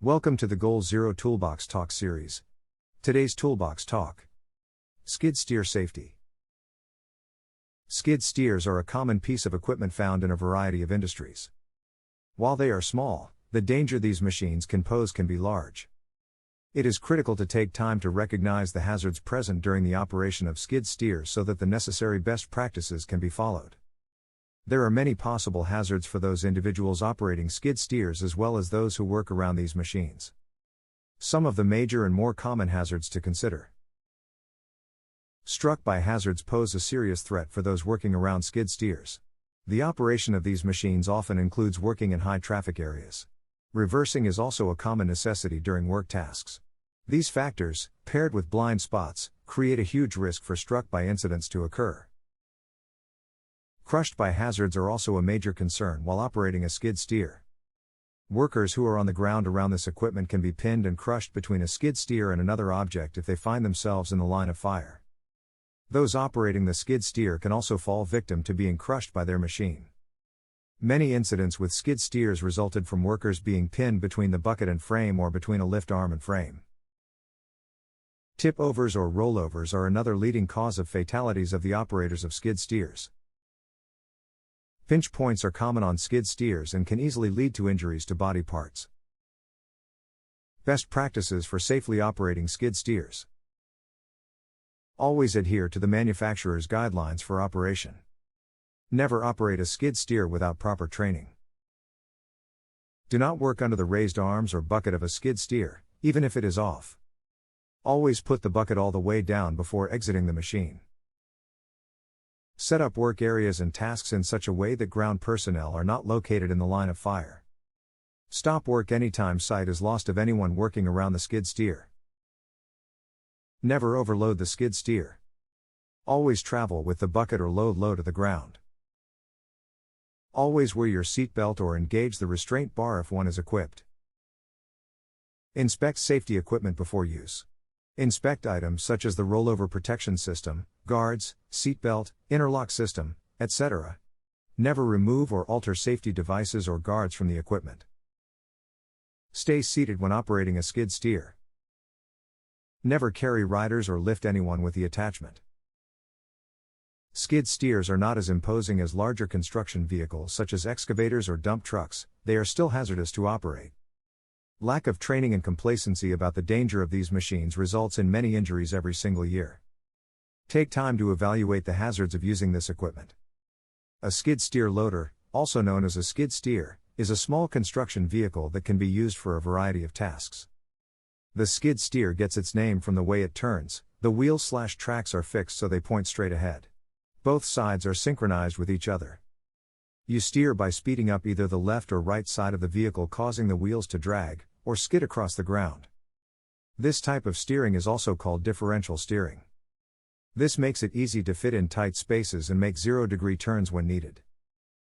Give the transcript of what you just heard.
Welcome to the GoalZero Toolbox Talk series. Today's Toolbox Talk: Skid steer safety. Skid steers are a common piece of equipment found in a variety of industries. While they are small, the danger these machines can pose can be large. It is critical to take time to recognize the hazards present during the operation of skid steers so that the necessary best practices can be followed. There are many possible hazards for those individuals operating skid steers as well as those who work around these machines. Some of the major and more common hazards to consider. Struck by hazards pose a serious threat for those working around skid steers. The operation of these machines often includes working in high traffic areas. Reversing is also a common necessity during work tasks. These factors, paired with blind spots, create a huge risk for struck by incidents to occur. Crushed by hazards are also a major concern while operating a skid steer. Workers who are on the ground around this equipment can be pinned and crushed between a skid steer and another object if they find themselves in the line of fire. Those operating the skid steer can also fall victim to being crushed by their machine. Many incidents with skid steers resulted from workers being pinned between the bucket and frame or between a lift arm and frame. Tip-overs or rollovers are another leading cause of fatalities of the operators of skid steers. Pinch points are common on skid steers and can easily lead to injuries to body parts. Best practices for safely operating skid steers. Always adhere to the manufacturer's guidelines for operation. Never operate a skid steer without proper training. Do not work under the raised arms or bucket of a skid steer, even if it is off. Always put the bucket all the way down before exiting the machine. Set up work areas and tasks in such a way that ground personnel are not located in the line of fire. Stop work anytime sight is lost of anyone working around the skid steer. Never overload the skid steer. Always travel with the bucket or load low to the ground. Always wear your seatbelt or engage the restraint bar if one is equipped. Inspect safety equipment before use. Inspect items such as the rollover protection system, guards, seatbelt, interlock system, etc. Never remove or alter safety devices or guards from the equipment. Stay seated when operating a skid steer. Never carry riders or lift anyone with the attachment. Skid steers are not as imposing as larger construction vehicles such as excavators or dump trucks, they are still hazardous to operate. Lack of training and complacency about the danger of these machines results in many injuries every single year. Take time to evaluate the hazards of using this equipment. A skid steer loader, also known as a skid steer, is a small construction vehicle that can be used for a variety of tasks. The skid steer gets its name from the way it turns. The wheels/tracks are fixed so they point straight ahead. Both sides are synchronized with each other. You steer by speeding up either the left or right side of the vehicle, causing the wheels to drag, or skid across the ground. This type of steering is also called differential steering. This makes it easy to fit in tight spaces and make 0-degree turns when needed.